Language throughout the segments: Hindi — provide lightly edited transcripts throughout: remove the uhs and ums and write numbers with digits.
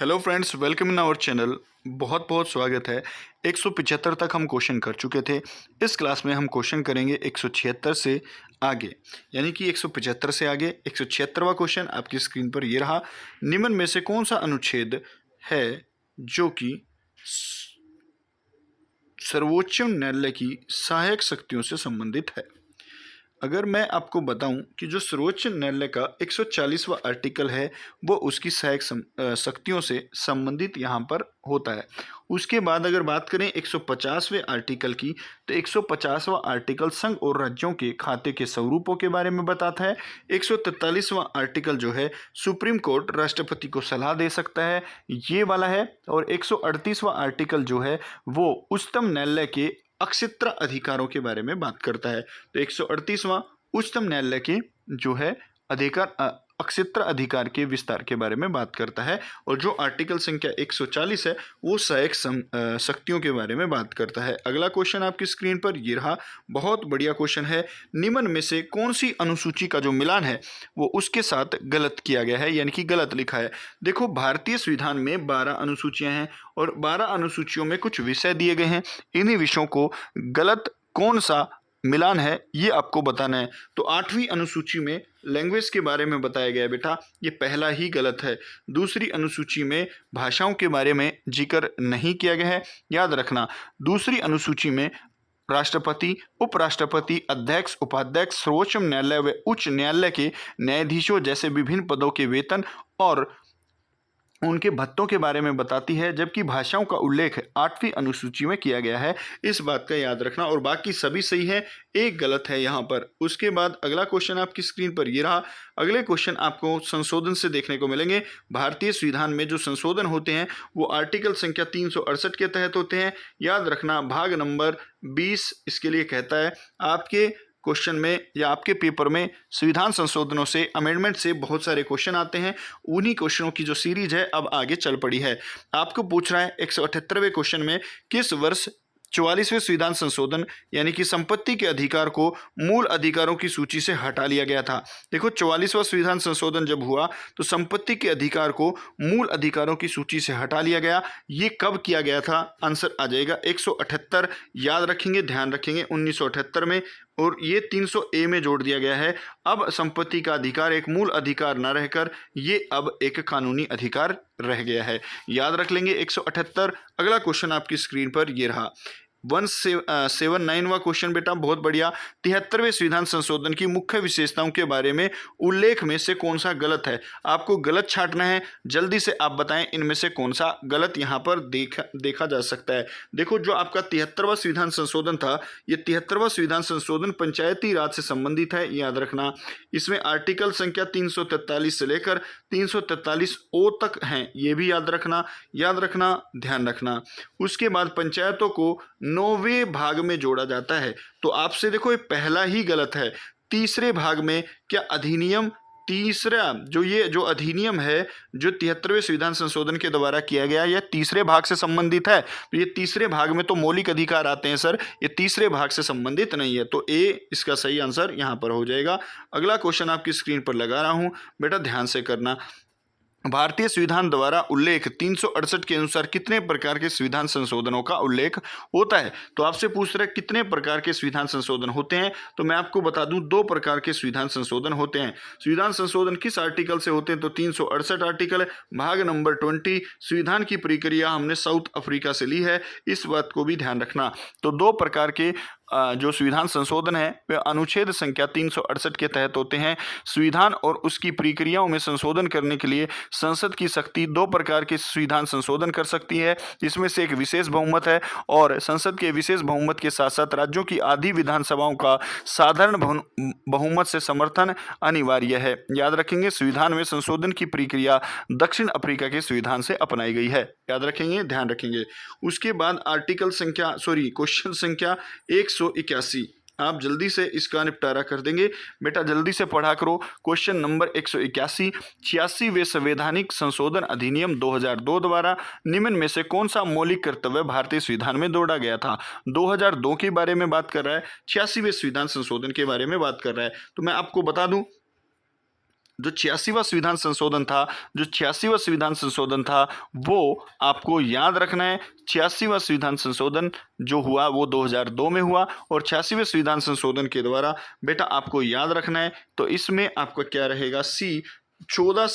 Hello friends, welcome in our channel. बहुत बहुत स्वागत है। 175 तक हम क्वेश्चन कर चुके थे। इस क्लास में हम क्वेश्चन करेंगे 176 से आगे, यानी कि 175 से आगे 176वां क्वेश्चन आपकी स्क्रीन पर ये रहा। निम्न में से कौन सा अनुच्छेद है जो कि सर्वोच्च न्यायालय की सहायक शक्तियों से संबंधित है? अगर मैं आपको बताऊं कि जो सर्वोच्च न्यायालय का 140वां आर्टिकल है वो उसकी सहायक शक्तियों से संबंधित यहाँ पर होता है। उसके बाद अगर बात करें 150वें आर्टिकल की, तो 150वां आर्टिकल संघ और राज्यों के खाते के स्वरूपों के बारे में बताता है। 143वां आर्टिकल जो है सुप्रीम कोर्ट राष्ट्रपति को सलाह दे सकता है, ये वाला है। और 138वां आर्टिकल जो है वो उच्चतम न्यायालय के अक्षित्र अधिकारों के बारे में बात करता है। तो 138वां उच्चतम न्यायालय के जो है अधिकार अक्षित्र अधिकार के विस्तार के बारे में बात करता है। और जो आर्टिकल संख्या 140 है वो सहायक शक्तियों के बारे में बात करता है। अगला क्वेश्चन आपकी स्क्रीन पर ये रहा, बहुत बढ़िया क्वेश्चन है। निम्न में से कौन सी अनुसूची का जो मिलान है वो उसके साथ गलत किया गया है, यानी कि गलत लिखा है। देखो, भारतीय संविधान में 12 अनुसूचियां हैं और 12 अनुसूचियों में कुछ विषय दिए गए हैं। इन्हीं विषयों को गलत कौन सा मिलान है ये आपको बताना है। तो 8वीं अनुसूची में लैंग्वेज के बारे में बताया गया है बेटा, ये पहला ही गलत है। दूसरी अनुसूची में भाषाओं के बारे में जिक्र नहीं किया गया है, याद रखना। दूसरी अनुसूची में राष्ट्रपति, उपराष्ट्रपति, अध्यक्ष, उपाध्यक्ष, सर्वोच्च न्यायालय व उच्च न्यायालय के न्यायाधीशों जैसे विभिन्न पदों के वेतन और उनके भत्तों के बारे में बताती है, जबकि भाषाओं का उल्लेख 8वीं अनुसूची में किया गया है। इस बात का याद रखना। और बाकी सभी सही है, एक गलत है यहाँ पर। उसके बाद अगला क्वेश्चन आपकी स्क्रीन पर ये रहा। अगले क्वेश्चन आपको संशोधन से देखने को मिलेंगे। भारतीय संविधान में जो संशोधन होते हैं वो आर्टिकल संख्या 368 के तहत होते हैं। याद रखना, भाग नंबर 20 इसके लिए कहता है। आपके क्वेश्चन में या आपके पेपर में संविधान संशोधनों से, अमेंडमेंट से बहुत सारे क्वेश्चन आते हैं। उन्हीं क्वेश्चनों की जो सीरीज है अब आगे चल पड़ी है। आपको पूछ रहा है 178वें क्वेश्चन में किस वर्ष 44वें संविधान संशोधन यानी कि संपत्ति के अधिकार को मूल अधिकारों की सूची से हटा लिया गया था। देखो, 44वां संविधान संशोधन जब हुआ तो संपत्ति के अधिकार को मूल अधिकारों की सूची से हटा लिया गया। ये कब किया गया था? आंसर आ जाएगा 178। याद रखेंगे, ध्यान रखेंगे, 1978 में। और ये 300A में जोड़ दिया गया है। अब संपत्ति का अधिकार एक मूल अधिकार न रहकर ये अब एक कानूनी अधिकार रह गया है। याद रख लेंगे 178। अगला क्वेश्चन आपकी स्क्रीन पर ये रहा, 179वां क्वेश्चन बेटा, बहुत बढ़िया। 73वें संविधान संशोधन की मुख्य विशेषताओं के बारे में उल्लेख में से कौन सा गलत है? आपको गलत छांटना है, जल्दी से आप बताएं इनमें से कौन सा गलत यहाँ पर देखा जा सकता है। देखो, जो आपका 73वां संविधान संशोधन था, ये 73वां संविधान संशोधन पंचायती राज से संबंधित है, याद रखना। इसमें आर्टिकल संख्या 343 से लेकर 343O तक हैं, ये भी याद रखना, ध्यान रखना। उसके बाद पंचायतों को 9वें भाग में जोड़ा जाता है। तो आपसे देखो, ये पहला ही गलत है। तीसरे भाग में क्या अधिनियम, तीसरा जो अधिनियम है जो 73वें संविधान संशोधन के द्वारा किया गया, यह तीसरे भाग से संबंधित है। तो ये तीसरे भाग में तो मौलिक अधिकार आते हैं सर, ये तीसरे भाग से संबंधित नहीं है। तो ए इसका सही आंसर यहां पर हो जाएगा। अगला क्वेश्चन आपकी स्क्रीन पर लगा रहा हूं बेटा, ध्यान से करना। भारतीय संविधान द्वारा उल्लेख 368 के अनुसार कितने प्रकार के संविधान संशोधनों का उल्लेख होता है? तो आपसे पूछ रहे कितने प्रकार के संविधान संशोधन होते हैं, तो मैं आपको बता दूं 2 प्रकार के संविधान संशोधन होते हैं। संविधान संशोधन किस आर्टिकल से होते हैं? तो 368 आर्टिकल, भाग नंबर 20। संविधान की प्रक्रिया हमने साउथ अफ्रीका से ली है, इस बात को भी ध्यान रखना। तो 2 प्रकार के जो संविधान संशोधन है वे अनुच्छेद संख्या 368 के तहत होते हैं। संविधान और उसकी प्रक्रियाओं में संशोधन करने के लिए संसद की शक्ति 2 प्रकार के संविधान संशोधन कर सकती है। इसमें से एक विशेष बहुमत है, और संसद के विशेष बहुमत के साथ साथ राज्यों की आधी विधानसभाओं का साधारण बहुमत से समर्थन अनिवार्य है। याद रखेंगे, संविधान में संशोधन की प्रक्रिया दक्षिण अफ्रीका के संविधान से अपनाई गई है। याद रखेंगे, ध्यान रखेंगे। उसके बाद क्वेश्चन संख्या 181, आप जल्दी से इसका निपटारा कर देंगे बेटा, जल्दी से पढ़ा करो। क्वेश्चन नंबर 181, 86वें संवैधानिक संशोधन अधिनियम 2002 द्वारा निम्न में से कौन सा मौलिक कर्तव्य भारतीय संविधान में जोड़ा गया था? 2002 के बारे में बात कर रहा है, 86वें संविधान संशोधन के बारे में बात कर रहा है। तो मैं आपको बता दूं, जो 86वां संविधान संशोधन था, वो आपको याद रखना है। 86वां संविधान संशोधन जो हुआ वो 2002 में हुआ और 86वें संविधान संशोधन के द्वारा बेटा आपको याद रखना है। तो इसमें आपका क्या रहेगा, सी 6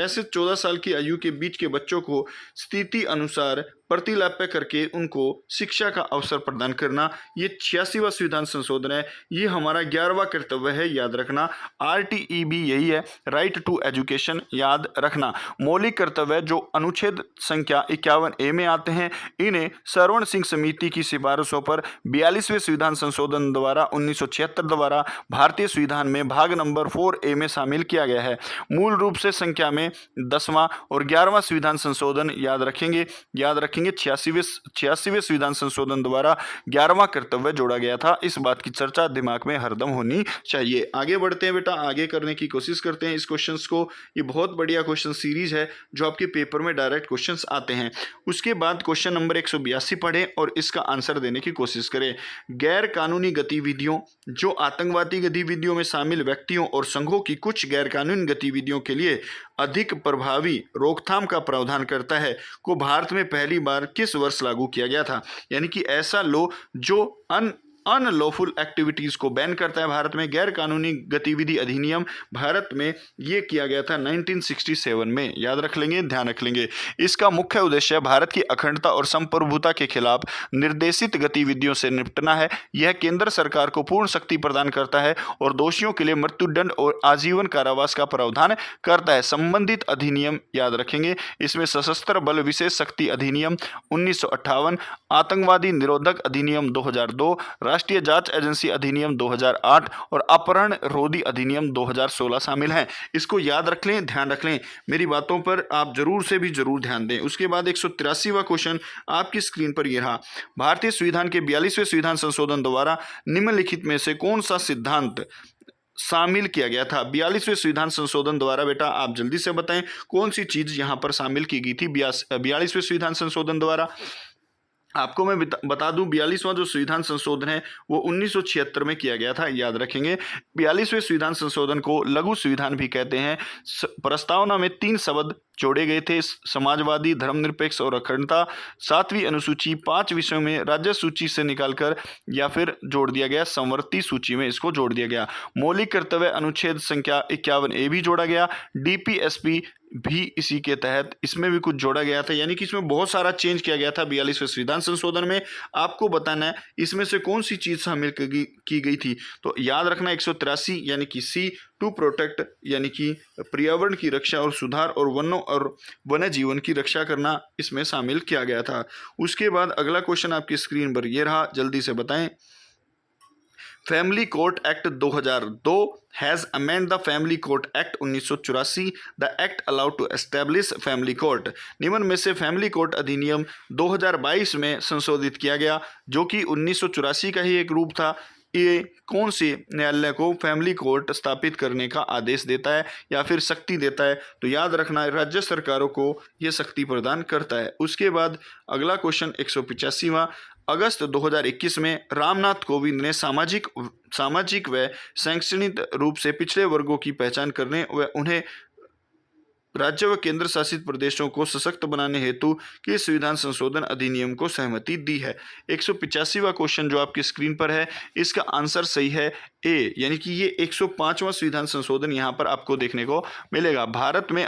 से 14 साल की आयु के बीच के बच्चों को स्थिति अनुसार प्रतिलाप्य करके उनको शिक्षा का अवसर प्रदान करना, ये 86वां संविधान संशोधन है। ये हमारा 11वां कर्तव्य है, याद रखना। RTE यही है, राइट टू एजुकेशन, याद रखना। मौलिक कर्तव्य जो अनुच्छेद संख्या 51A में आते हैं, इन्हें सरवण सिंह समिति की सिफारिशों पर 42वें संविधान संशोधन द्वारा 1976 द्वारा भारतीय संविधान में भाग नंबर 4A में शामिल किया गया है। मूल रूप से संख्या में 10वां और 11वां संविधान संशोधन याद रखेंगे 86वें संविधान संशोधन द्वारा 11वां कर्तव्य जोड़ा गया था। इस बात की चर्चा दिमाग में हरदम होनी चाहिए। आगे बढ़ते हैं बेटा, आगे करने की कोशिश करते हैं इस क्वेश्चंस को। ये बहुत बढ़िया क्वेश्चन सीरीज है जो आपके पेपर में डायरेक्ट क्वेश्चंस आते हैं। उसके बाद क्वेश्चन नंबर 182 पढ़ें और इसका आंसर देने की कोशिश करें। गैर कानूनी गतिविधियों, जो आतंकवादी गतिविधियों में शामिल व्यक्तियों और संघों की कुछ गैर कानूनी गतिविधियों के लिए अधिक प्रभावी रोकथाम का प्रावधान करता है, को भारत में पहली बार किस वर्ष लागू किया गया था। यानी कि ऐसा लो जो अनलॉफुल एक्टिविटीज को बैन करता है भारत में। गैर कानूनी गतिविधि अधिनियम भारत में ये किया गया था 1967 में, याद रख लेंगे, ध्यान रख लेंगे। इसका मुख्य उद्देश्य भारत की अखंडता और संप्रभुता के खिलाफ निर्देशित गतिविधियों से निपटना है। यह केंद्र सरकार को पूर्ण शक्ति प्रदान करता है और दोषियों के लिए मृत्युदंड और आजीवन कारावास का प्रावधान करता है। संबंधित अधिनियम याद रखेंगे, इसमें सशस्त्र बल विशेष शक्ति अधिनियम 1958, आतंकवादी निरोधक अधिनियम 2002, राष्ट्रीय जांच एजेंसी अधिनियम 2008 और अपहरण रोधी अधिनियम 2016 शामिल हैं। इसको याद रख लें, ध्यान रख लें, मेरी बातों पर आप जरूर से भी जरूर ध्यान दें। उसके बाद 183वां क्वेश्चन आपकी स्क्रीन पर ये रहा। भारतीय संविधान के 42वें संविधान संशोधन द्वारा निम्नलिखित में से कौन सा सिद्धांत शामिल किया गया था। 42वें संविधान संशोधन द्वारा बेटा आप जल्दी से बताएं कौन सी चीज यहां पर शामिल की गई थी 42वें संविधान संशोधन द्वारा। आपको मैं बता दूं 42वां जो संविधान संशोधन है वो 1976 में किया गया था, याद रखेंगे। 42वें संविधान संशोधन को लघु संविधान भी कहते हैं। प्रस्तावना में 3 शब्द जोड़े गए थे, समाजवादी, धर्मनिरपेक्ष और अखंडता। 7वीं अनुसूची 5 विषयों में राज्य सूची से निकालकर या फिर जोड़ दिया गया, संवर्ती सूची में इसको जोड़ दिया गया। मौलिक कर्तव्य अनुच्छेद संख्या 51A भी जोड़ा गया। DPSP भी इसी के तहत इसमें भी कुछ जोड़ा गया था। यानी कि इसमें बहुत सारा चेंज किया गया था 42वें संविधान संशोधन में। आपको बताना है इसमें से कौन सी चीज शामिल की गई थी। तो याद रखना 183 यानी कि सी, टू प्रोटेक्ट यानी कि पर्यावरण की रक्षा और सुधार और वनों और वन्य जीवन की रक्षा करना इसमें शामिल किया गया था। उसके बाद अगला क्वेश्चन आपकी स्क्रीन पर ये रहा, जल्दी से बताएं। Family court act 2002 has amend the family court act 1984। The act allowed to establish family court. निम्न में से फैमिली कोर्ट अधिनियम 2022 में संशोधित किया गया, जो कि 1984 का ही एक रूप था। ये कौन से न्यायालय को फैमिली कोर्ट स्थापित करने का आदेश देता है या फिर शक्ति देता है। तो याद रखना राज्य सरकारों को यह शक्ति प्रदान करता है। उसके बाद अगला क्वेश्चन 185वां। अगस्त 2021 में रामनाथ कोविंद ने सामाजिक व शैक्षणिक रूप से पिछड़े वर्गों की पहचान करने व उन्हें राज्य व केंद्र शासित प्रदेशों को सशक्त बनाने हेतु के संविधान संशोधन अधिनियम को सहमति दी है। 185वां क्वेश्चन जो आपकी स्क्रीन पर है, इसका आंसर सही है ए, यानी कि ये 105वां संविधान संशोधन यहाँ पर आपको देखने को मिलेगा। भारत में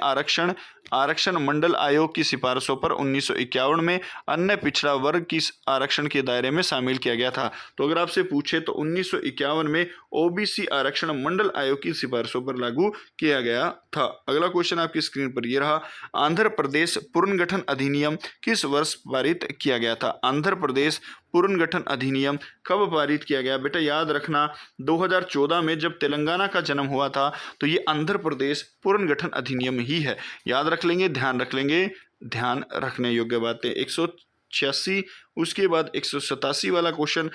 आरक्षण मंडल आयोग की सिफारिशों पर 1951 में अन्य पिछड़ा वर्ग की आरक्षण के दायरे में शामिल किया गया था। तो अगर आपसे पूछे तो 1951 में ओबीसी आरक्षण मंडल आयोग की सिफारिशों पर लागू किया गया था। अगला क्वेश्चन आपकी स्क्रीन पर यह रहा। आंध्र प्रदेश पुनर्गठन अधिनियम किस वर्ष पारित किया गया था। आंध्र प्रदेश पुनर्गठन अधिनियम कब पारित किया गया। बेटा याद रखना 2014 में जब तेलंगाना का जन्म हुआ था, तो ये आंध्र प्रदेश पुनर्गठन अधिनियम ही है। याद रख लेंगे, ध्यान रख लेंगे, ध्यान रखने योग्य बातें। 186। उसके बाद 187 वाला क्वेश्चन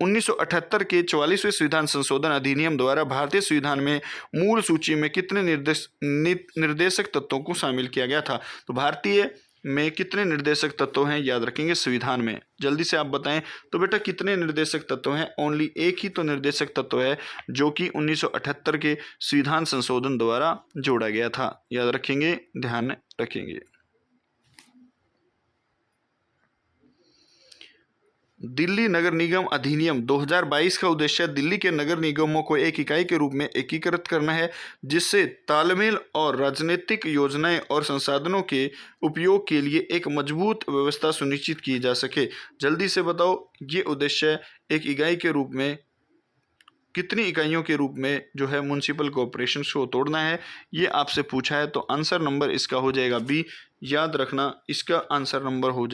1978 के 44वें संविधान संशोधन अधिनियम द्वारा भारतीय संविधान में मूल सूची में कितने निर्देशक तत्वों को शामिल किया गया था। तो भारतीय में कितने निर्देशक तत्व हैं, याद रखेंगे संविधान में। जल्दी से आप बताएं तो बेटा कितने निर्देशक तत्व हैं। ओनली एक ही तो निर्देशक तत्व है जो कि 1978 के संविधान संशोधन द्वारा जोड़ा गया था, याद रखेंगे, ध्यान रखेंगे। दिल्ली नगर निगम अधिनियम 2022 का उद्देश्य दिल्ली के नगर निगमों को एक इकाई के रूप में एकीकृत करना है, जिससे तालमेल और राजनीतिक योजनाएं और संसाधनों के उपयोग के लिए एक मजबूत व्यवस्था सुनिश्चित की जा सके। जल्दी से बताओ, ये उद्देश्य एक इकाई के रूप में कितनी इकाइयों के रूप में जो है म्युनिसिपल कॉर्पोरेशन को तोड़ना है, ये आपसे पूछा है। तो आंसर नंबर इसका हो जाएगा बी। याद रखना, इसका आंसर नंबर हो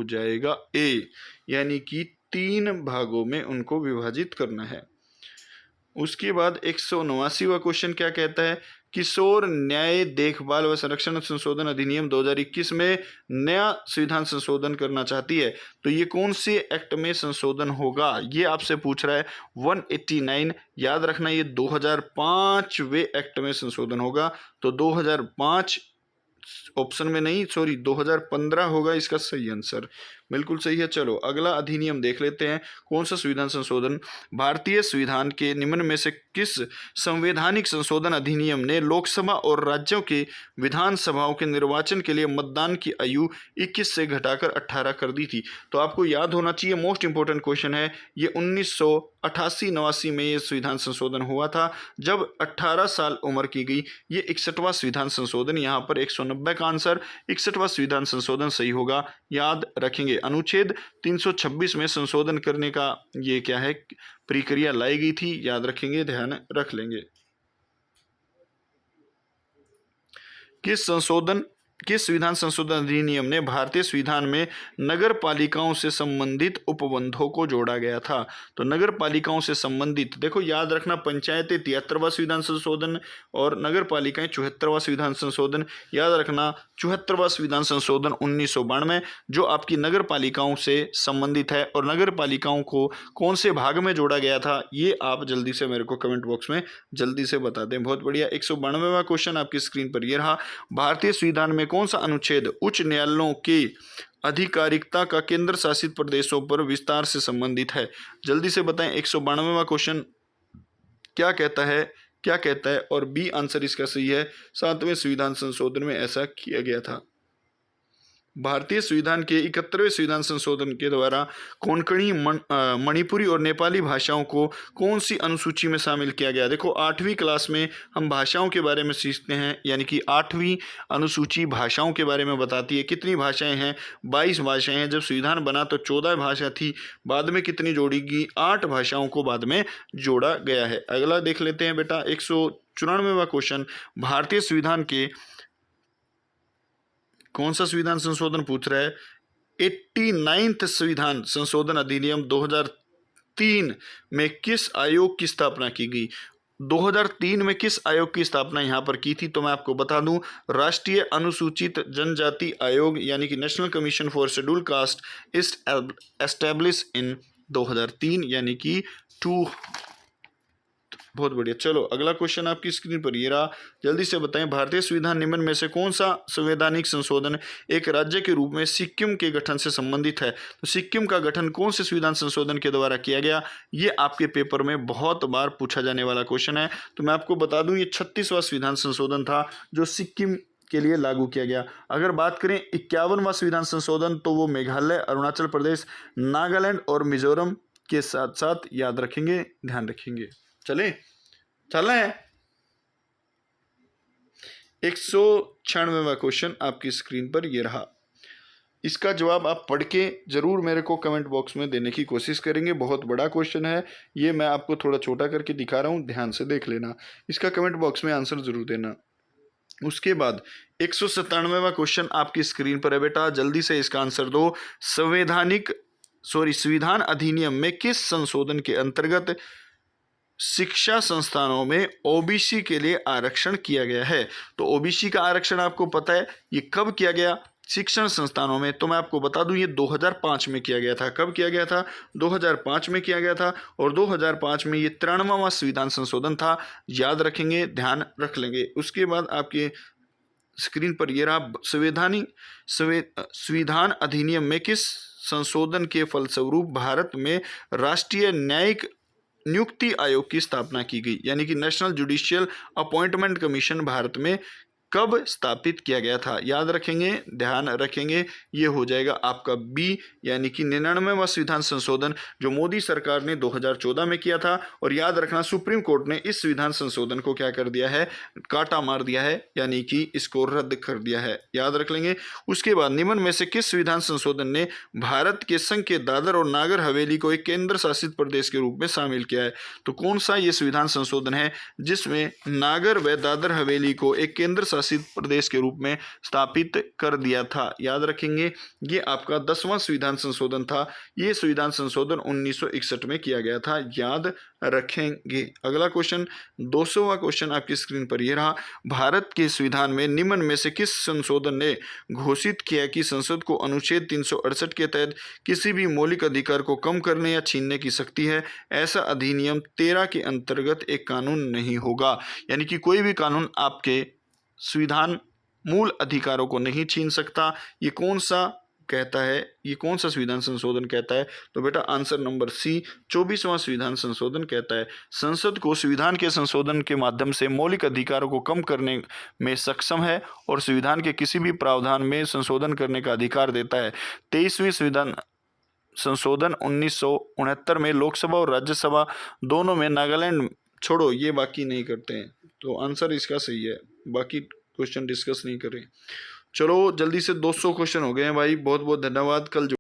जाएगा ए, यानी कि 3 भागों में उनको विभाजित करना है। उसके बाद 189वां क्वेश्चन क्या कहता है, किशोर न्याय देखभाल व संरक्षण संशोधन अधिनियम 2021 में नया संविधान संशोधन करना चाहती है, तो ये कौन से एक्ट में संशोधन होगा, ये आपसे पूछ रहा है। 189, याद रखना ये 2005वें एक्ट में संशोधन होगा। तो 2005 ऑप्शन में नहीं, सॉरी 2015 होगा इसका सही आंसर। बिल्कुल सही है। चलो अगला अधिनियम देख लेते हैं। कौन सा संविधान संशोधन, भारतीय संविधान के निम्न में से किस संवैधानिक संशोधन अधिनियम ने लोकसभा और राज्यों के विधानसभाओं के निर्वाचन के लिए मतदान की आयु 21 से घटाकर 18 कर दी थी। तो आपको याद होना चाहिए, मोस्ट इंपोर्टेंट क्वेश्चन है ये, 1988-89 में ये संविधान संशोधन हुआ था, जब 18 साल उम्र की गई। ये 61वां संविधान संशोधन, यहाँ पर 190 का आंसर 61वां संविधान संशोधन सही होगा, याद रखेंगे। अनुच्छेद 326 में संशोधन करने का ये क्या है, प्रक्रिया लाई गई थी, याद रखेंगे, ध्यान रख लेंगे। किस संविधान संशोधन अधिनियम ने भारतीय संविधान में नगर पालिकाओं से संबंधित उपबंधों को जोड़ा गया था। तो नगर पालिकाओं से संबंधित, देखो याद रखना, पंचायतें 73वां संविधान संशोधन और नगर पालिकाएं 74वां संविधान संशोधन। याद रखना 74वां संविधान संशोधन 1992 जो आपकी नगर पालिकाओं से संबंधित है, और नगर पालिकाओं को कौन से भाग में जोड़ा गया था, ये आप जल्दी से मेरे को कमेंट बॉक्स में जल्दी से बता दें। बहुत बढ़िया। 192वां क्वेश्चन आपकी स्क्रीन पर ये रहा, भारतीय संविधान में कौन सा अनुच्छेद उच्च न्यायालयों की आधिकारिकता का केंद्र शासित प्रदेशों पर विस्तार से संबंधित है। जल्दी से बताएं 192वां क्वेश्चन क्या कहता है और बी आंसर इसका सही है। 7वें संविधान संशोधन में ऐसा किया गया था। भारतीय संविधान के 71वें संविधान संशोधन के द्वारा कोंकणी, मणिपुरी और नेपाली भाषाओं को कौन सी अनुसूची में शामिल किया गया। देखो 8वीं क्लास में हम भाषाओं के बारे में सीखते हैं, यानी कि 8वीं अनुसूची भाषाओं के बारे में बताती है। कितनी भाषाएं हैं, 22 भाषाएं हैं। जब संविधान बना तो 14 भाषा थी, बाद में कितनी जोड़ी गई, 8 भाषाओं को बाद में जोड़ा गया है। अगला देख लेते हैं बेटा 194वां क्वेश्चन, भारतीय संविधान के कौन सा संविधान संशोधन पूछ रहा है, 89वां संविधान संशोधन अधिनियम 2003 में किस आयोग की स्थापना की गई। 2003 में किस आयोग की स्थापना यहाँ पर की थी, तो मैं आपको बता दूं, राष्ट्रीय अनुसूचित जनजाति आयोग, यानी कि national commission for scheduled caste is establish in 2003, यानी कि 2। बहुत बढ़िया। चलो अगला क्वेश्चन आपकी स्क्रीन पर ये रहा, जल्दी से बताएं, भारतीय संविधान निम्न में से कौन सा संवैधानिक संशोधन एक राज्य के रूप में सिक्किम के गठन से संबंधित है। तो सिक्किम का गठन कौन से संविधान संशोधन के द्वारा किया गया, ये आपके पेपर में बहुत बार पूछा जाने वाला क्वेश्चन है। तो मैं आपको बता दूं, ये 36वां संविधान संशोधन था जो सिक्किम के लिए लागू किया गया। अगर बात करें 51वां संविधान संशोधन, तो वो मेघालय, अरुणाचल प्रदेश, नागालैंड और मिजोरम के साथ साथ, याद रखेंगे, ध्यान रखेंगे। चल है 196वां क्वेश्चन आपकी स्क्रीन पर ये रहा। इसका जवाब आप पढ़ के जरूर मेरे को कमेंट बॉक्स में देने की कोशिश करेंगे। बहुत बड़ा क्वेश्चन है ये, मैं आपको थोड़ा छोटा करके दिखा रहा हूँ, ध्यान से देख लेना। इसका कमेंट बॉक्स में आंसर जरूर देना। उसके बाद 197वां क्वेश्चन आपकी स्क्रीन पर है बेटा, जल्दी से इसका आंसर दो। संविधान अधिनियम में किस संशोधन के अंतर्गत शिक्षा संस्थानों में ओबीसी के लिए आरक्षण किया गया है। तो ओबीसी का आरक्षण आपको पता है ये कब किया गया, शिक्षण संस्थानों में। तो मैं आपको बता दूं ये 2005 में किया गया था। कब किया गया था, 2005 में किया गया था, और 2005 में ये 93वां संविधान संशोधन था, याद रखेंगे, ध्यान रख लेंगे। उसके बाद आपके स्क्रीन पर ये रहा। संविधान अधिनियम में किस संशोधन के फलस्वरूप भारत में राष्ट्रीय न्यायिक नियुक्ति आयोग की स्थापना की गई, यानी कि national judicial appointment commission Bharat में कब स्थापित किया गया था? याद रखेंगे, ध्यान रखेंगे, ये हो जाएगा आपका बी, यानी कि 99वां संविधान संशोधन जो मोदी सरकार ने 2014 में किया था। और याद रखना, सुप्रीम कोर्ट ने इस संविधान संशोधन को क्या कर दिया है? काटा मार दिया है, यानी कि इसको रद्द कर दिया है। याद रख लेंगे। उसके बाद निम्न में से किस संविधान संशोधन ने भारत के संघ के दादर और नागर हवेली को एक केंद्र शासित प्रदेश के रूप में शामिल किया है? तो कौन सा ये संविधान संशोधन है जिसमें नागर व दादर हवेली को एक केंद्र शासित प्रदेश के रूप में स्थापित कर दिया था? याद रखेंगे, ये आपका 10वां संविधान संशोधन था। ये संविधान संशोधन 1961 में किया गया था। याद रखेंगे। अगला क्वेश्चन, 200वां क्वेश्चन आपकी स्क्रीन पर ये रहा। भारत के संविधान में निम्न में से किस संशोधन ने घोषित किया कि संसद को अनुच्छेद 368 के तहत किसी भी मौलिक अधिकार को कम करने या छीनने की शक्ति है? ऐसा अधिनियम 13 के अंतर्गत एक कानून नहीं होगा, यानी कि कोई भी कानून आपके संविधान मूल अधिकारों को नहीं छीन सकता। ये कौन सा कहता है? ये कौन सा संविधान संशोधन कहता है? तो बेटा आंसर नंबर सी, 24वां संविधान संशोधन कहता है संसद को संविधान के संशोधन के माध्यम से मौलिक अधिकारों को कम करने में सक्षम है और संविधान के किसी भी प्रावधान में संशोधन करने का अधिकार देता है। 23वीं संविधान संशोधन 1969 में लोकसभा और राज्यसभा दोनों में नागालैंड छोड़ो ये बाकी नहीं करते हैं, तो आंसर इसका सही है। बाकी क्वेश्चन डिस्कस नहीं करें। चलो जल्दी से 200 क्वेश्चन हो गए हैं भाई। बहुत बहुत धन्यवाद। कल